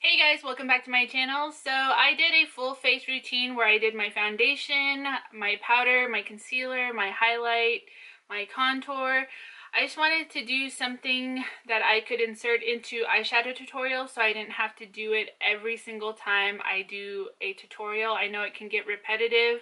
Hey guys, welcome back to my channel. So I did a full face routine where I did my foundation, my powder, my concealer, my highlight, my contour. I just wanted to do something that I could insert into eyeshadow tutorials so I didn't have to do it every single time I do a tutorial. I know it can get repetitive.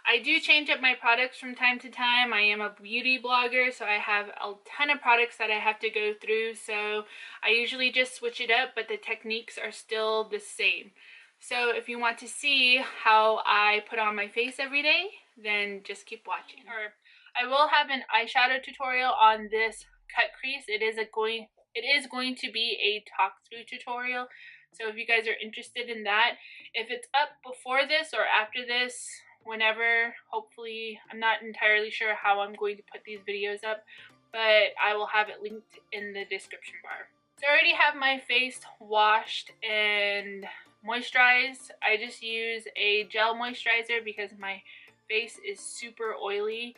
I do change up my products from time to time. I am a beauty blogger, so I have a ton of products that I have to go through, so I usually just switch it up, but the techniques are still the same. So if you want to see how I put on my face every day, then just keep watching. Or I will have an eyeshadow tutorial on this cut crease. It is going to be a talk through tutorial. So if you guys are interested in that, if it's up before this or after this, whenever, hopefully, I'm not entirely sure how I'm going to put these videos up, but I will have it linked in the description bar. So I already have my face washed and moisturized. I just use a gel moisturizer because my face is super oily.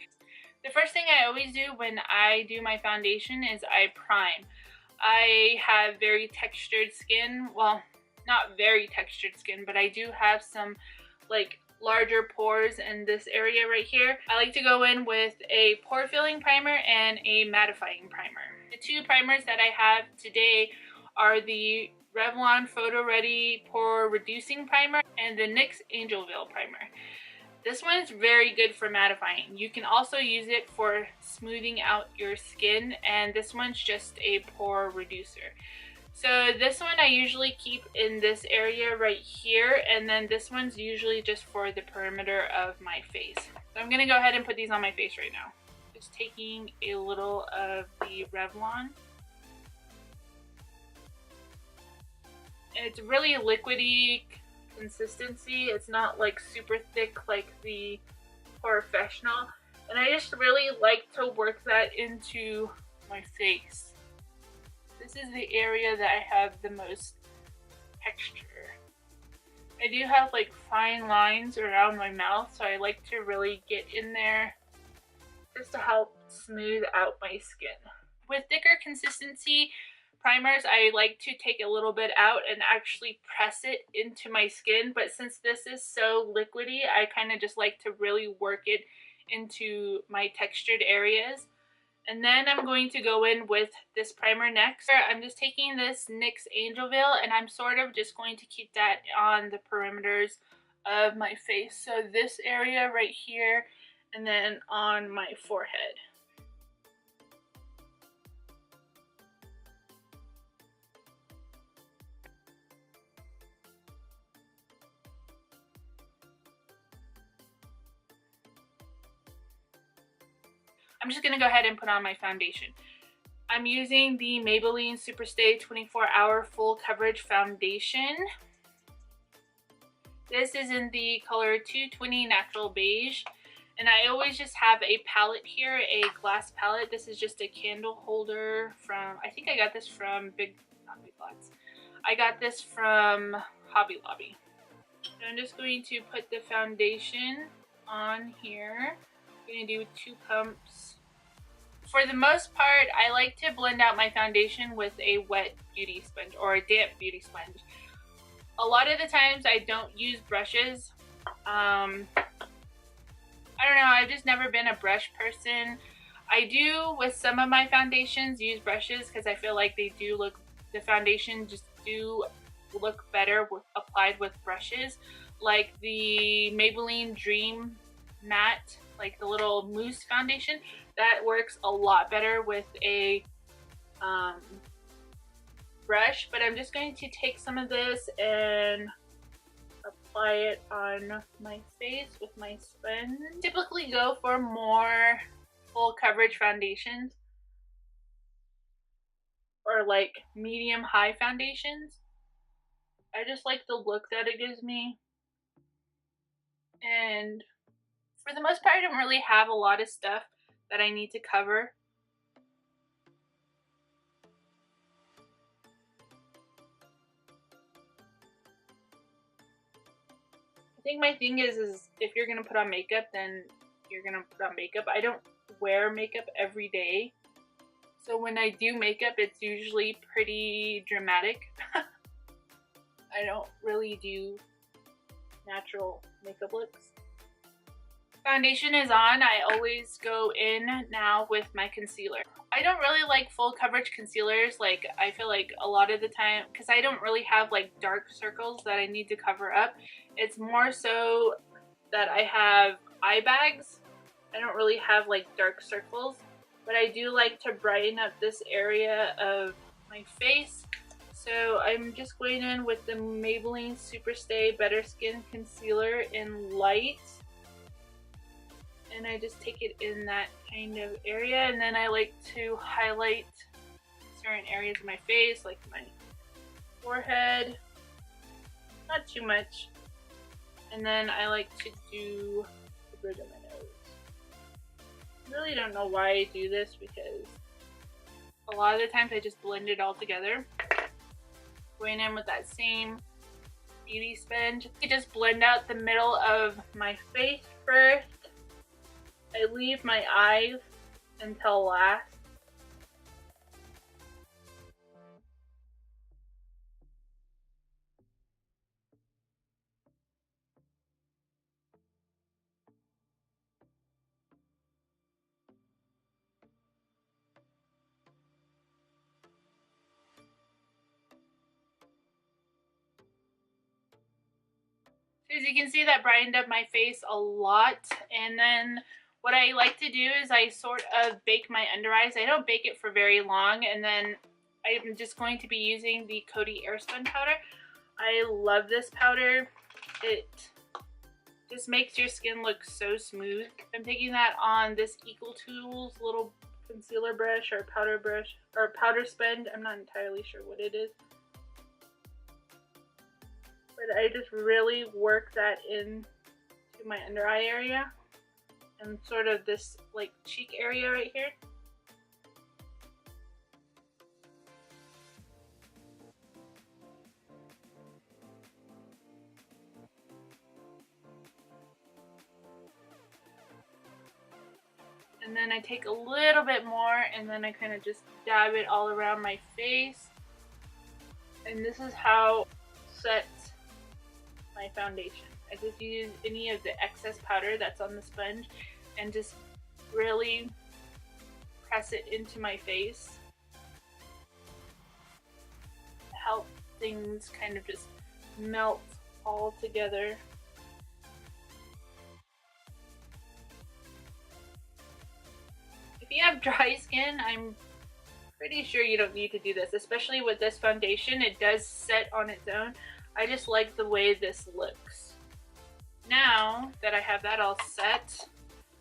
The first thing I always do when I do my foundation is I prime. I have very textured skin. Well, not very textured skin, but I do have some like larger pores in this area right here. I like to go in with a pore filling primer and a mattifying primer. The two primers that I have today are the Revlon Photo Ready Pore Reducing Primer and the NYX Angel Veil Primer. This one is very good for mattifying. You can also use it for smoothing out your skin, and this one's just a pore reducer. So this one I usually keep in this area right here, and then this one's usually just for the perimeter of my face. So I'm going to go ahead and put these on my face right now. Just taking a little of the Revlon. And it's really liquidy consistency. It's not like super thick like the Professional. And I just really like to work that into my face. This is the area that I have the most texture. I do have like fine lines around my mouth, so I like to really get in there just to help smooth out my skin. With thicker consistency primers, I like to take a little bit out and actually press it into my skin, but since this is so liquidy, I kind of just like to really work it into my textured areas. And then I'm going to go in with this primer next. I'm just taking this NYX Angel Veil, and I'm sort of just going to keep that on the perimeters of my face. So this area right here, and then on my forehead. I'm just going to go ahead and put on my foundation. I'm using the Maybelline Superstay 24-Hour Full Coverage Foundation. This is in the color 220 Natural Beige. And I always just have a palette here, a glass palette. This is just a candle holder from, I think I got this from I got this from Hobby Lobby. So I'm just going to put the foundation on here. I'm going to do 2 pumps. For the most part, I like to blend out my foundation with a wet beauty sponge or a damp beauty sponge. A lot of the times I don't use brushes. I don't know, I've just never been a brush person. I do with some of my foundations use brushes because I feel like they do look, the foundation just do look better applied with brushes. Like the Maybelline Dream Matte, like the little mousse foundation, that works a lot better with a brush. But I'm just going to take some of this and apply it on my face with my sponge. Typically go for more full coverage foundations or like medium high foundations. I just like the look that it gives me. And for the most part, I don't really have a lot of stuff that I need to cover. I think my thing is if you're gonna put on makeup, then you're gonna put on makeup. I don't wear makeup every day, so when I do makeup, it's usually pretty dramatic. I don't really do natural makeup looks. Foundation is on. I always go in now with my concealer. I don't really like full coverage concealers. Like, I feel like a lot of the time, because I don't really have like dark circles that I need to cover up. It's more so that I have eye bags. I don't really have like dark circles, but I do like to brighten up this area of my face. So I'm just going in with the Maybelline Superstay Better Skin Concealer in light. And I just take it in that kind of area, and then I like to highlight certain areas of my face, like my forehead, not too much, and then I like to do the bridge of my nose. I really don't know why I do this, because a lot of the times I just blend it all together. Going in with that same beauty sponge, I just blend out the middle of my face first. I leave my eyes until last. So as you can see, that brightened up my face a lot. And then what I like to do is I sort of bake my under eyes. I don't bake it for very long, and then I'm just going to be using the Coty Airspun powder. I love this powder. It just makes your skin look so smooth. I'm taking that on this Equal Tools little concealer brush or powder sponge. I'm not entirely sure what it is. But I just really work that in to my under eye area and sort of this like cheek area right here. And then I take a little bit more and then I kind of just dab it all around my face. And this is how I set my foundation. I just use any of the excess powder that's on the sponge and just really press it into my face. Help things kind of just melt all together. If you have dry skin, I'm pretty sure you don't need to do this, especially with this foundation. It does set on its own. I just like the way this looks. Now that I have that all set,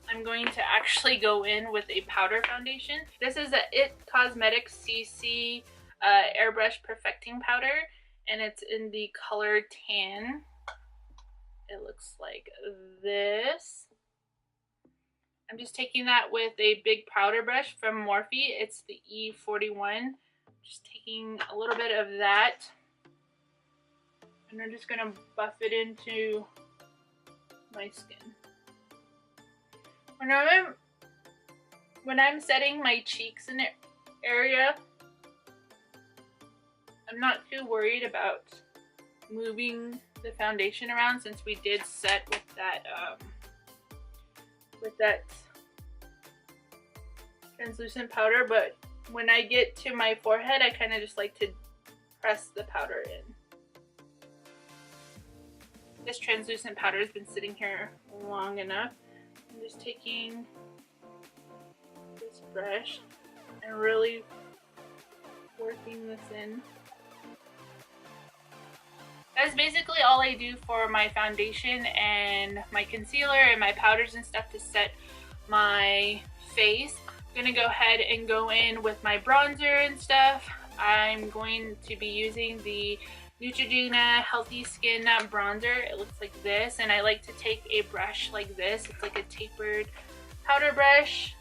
I'm going to actually go in with a powder foundation. This is a IT Cosmetics CC Airbrush Perfecting Powder, and it's in the color tan. It looks like this. I'm just taking that with a big powder brush from Morphe. It's the E41. Just taking a little bit of that. And I'm just going to buff it into my skin. When I'm setting my cheeks in the area, I'm not too worried about moving the foundation around, since we did set with that translucent powder. But when I get to my forehead, I kind of just like to press the powder in. This translucent powder has been sitting here long enough. I'm just taking this brush and really working this in. That's basically all I do for my foundation and my concealer and my powders and stuff to set my face. I'm gonna go ahead and go in with my bronzer and stuff. I'm going to be using the Neutrogena Healthy Skin bronzer. It looks like this, and I like to take a brush like this. It's like a tapered powder brush.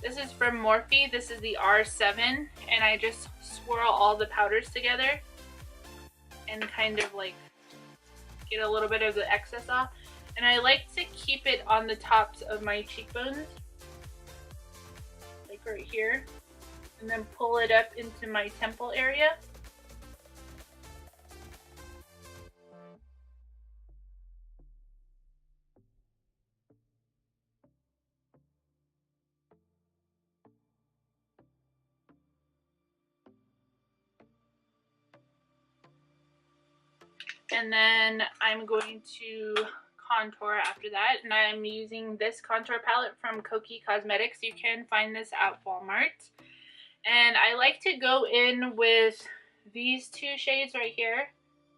This is from Morphe. This is the R7, and I just swirl all the powders together and kind of like get a little bit of the excess off. And I like to keep it on the tops of my cheekbones, like right here, and then pull it up into my temple area. And then I'm going to contour after that, and I'm using this contour palette from Koki Cosmetics. You can find this at Walmart. And I like to go in with these two shades right here.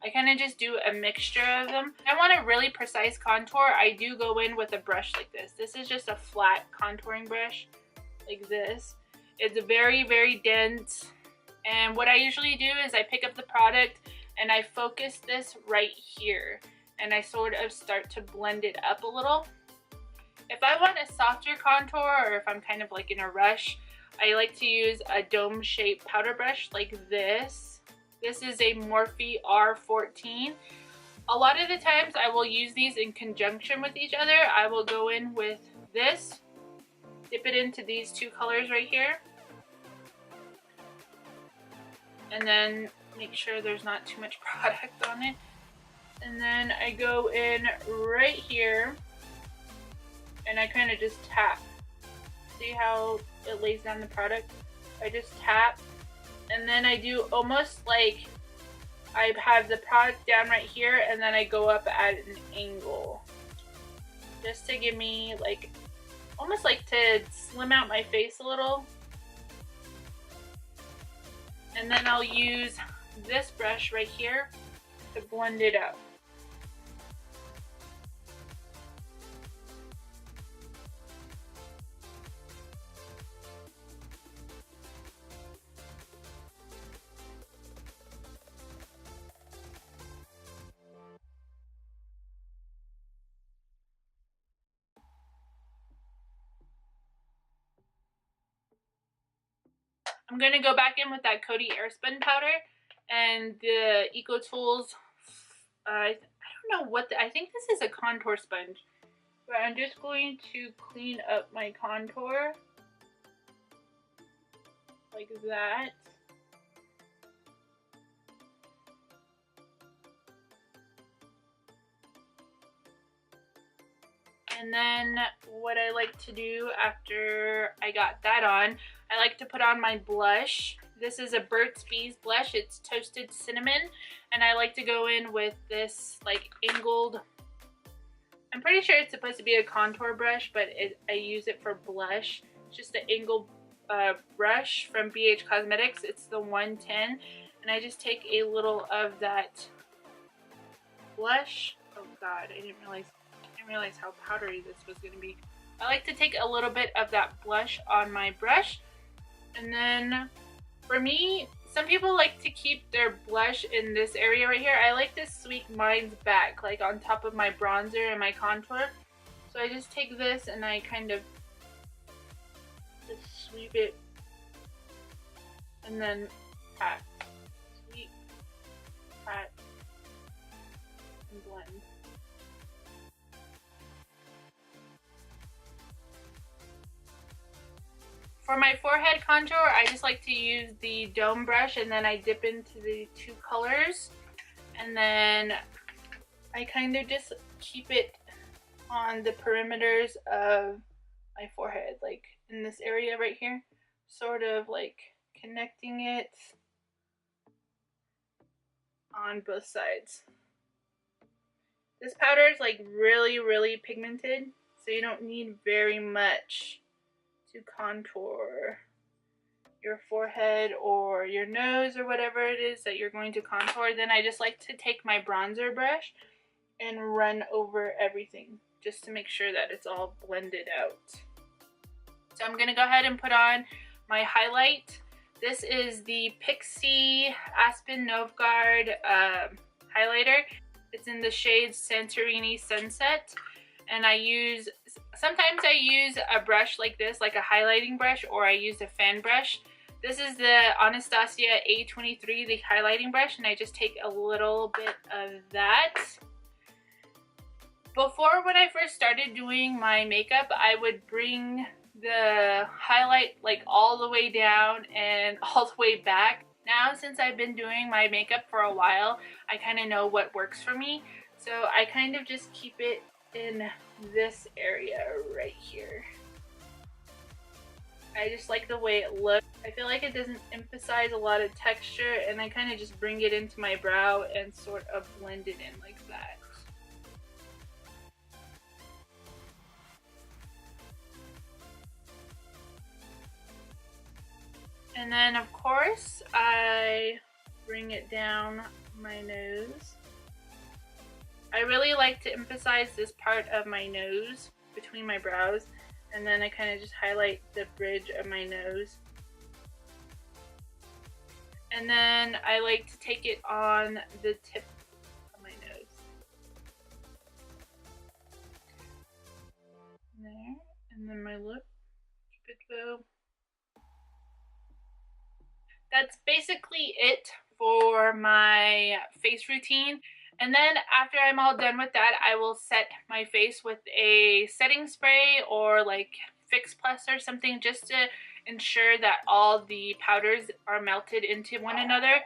I kind of just do a mixture of them. I want a really precise contour. I do go in with a brush like this. This is just a flat contouring brush like this. It's very, very dense. And what I usually do is I pick up the product and I focus this right here. And I sort of start to blend it up a little. If I want a softer contour, or if I'm kind of like in a rush, I like to use a dome shaped powder brush like this. This is a Morphe R14. A lot of the times I will use these in conjunction with each other. I will go in with this, dip it into these two colors right here, and then make sure there's not too much product on it. And then I go in right here and I kind of just tap. See how it lays down the product? I just tap, and then I do almost like I have the product down right here, and then I go up at an angle just to give me like almost like to slim out my face a little. And then I'll use this brush right here to blend it out. I'm going to go back in with that Coty Airspun powder and the Eco Tools. I don't know what, I think this is a contour sponge. But I'm just going to clean up my contour like that. And then what I like to do after I got that on, I like to put on my blush. This is a Burt's Bees blush. It's Toasted Cinnamon. And I like to go in with this like angled, I'm pretty sure it's supposed to be a contour brush, but I use it for blush. It's just an angled brush from BH Cosmetics. It's the 110. And I just take a little of that blush. Oh God, I didn't realize how powdery this was going to be. I like to take a little bit of that blush on my brush, and then for me, some people like to keep their blush in this area right here. I like to sweep mine back, like on top of my bronzer and my contour. So I just take this and I kind of just sweep it and then pat, sweep, pat, and blend. For my forehead contour, I just like to use the dome brush, and then I dip into the two colors, and then I kind of just keep it on the perimeters of my forehead, like in this area right here, sort of like connecting it on both sides. This powder is like really, really pigmented, so you don't need very much to contour your forehead or your nose or whatever it is that you're going to contour. Then I just like to take my bronzer brush and run over everything just to make sure that it's all blended out. So I'm going to go ahead and put on my highlight. This is the Pixie Aspen Novgard highlighter. It's in the shade Santorini Sunset. And sometimes I use a brush like this, like a highlighting brush, or I use a fan brush. This is the Anastasia A23, the highlighting brush, and I just take a little bit of that. Before, when I first started doing my makeup, I would bring the highlight like all the way down and all the way back. Now, since I've been doing my makeup for a while, I kind of know what works for me. So I kind of just keep it in this area right here. I just like the way it looks. I feel like it doesn't emphasize a lot of texture, and I kind of just bring it into my brow and sort of blend it in like that. And then of course I bring it down my nose. I really like to emphasize this part of my nose between my brows, and then I kind of just highlight the bridge of my nose. And then I like to take it on the tip of my nose. There, and then my lip, Cupid bow. That's basically it for my face routine. And then after I'm all done with that, I will set my face with a setting spray or like Fix Plus or something, just to ensure that all the powders are melted into one another.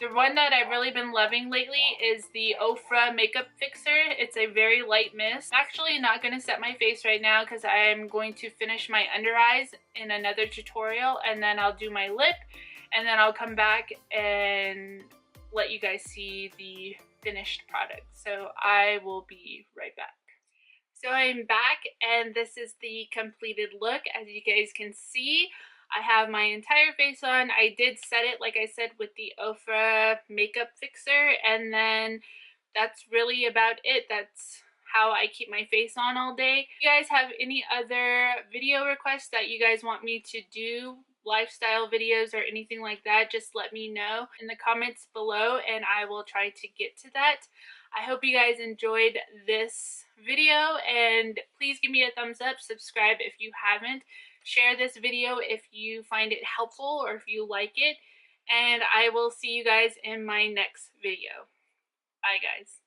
The one that I've really been loving lately is the Ofra Makeup Fixer. It's a very light mist. I'm actually not going to set my face right now because I'm going to finish my under eyes in another tutorial, and then I'll do my lip, and then I'll come back and let you guys see the finished product. So I will be right back. So I'm back, and this is the completed look. As you guys can see, I have my entire face on. I did set it, like I said, with the Ofra Makeup Fixer, and then that's really about it. That's how I keep my face on all day. If you guys have any other video requests that you guys want me to do, lifestyle videos or anything like that, just let me know in the comments below and I will try to get to that. I hope you guys enjoyed this video, and please give me a thumbs up, subscribe if you haven't, share this video if you find it helpful or if you like it, and I will see you guys in my next video. Bye guys.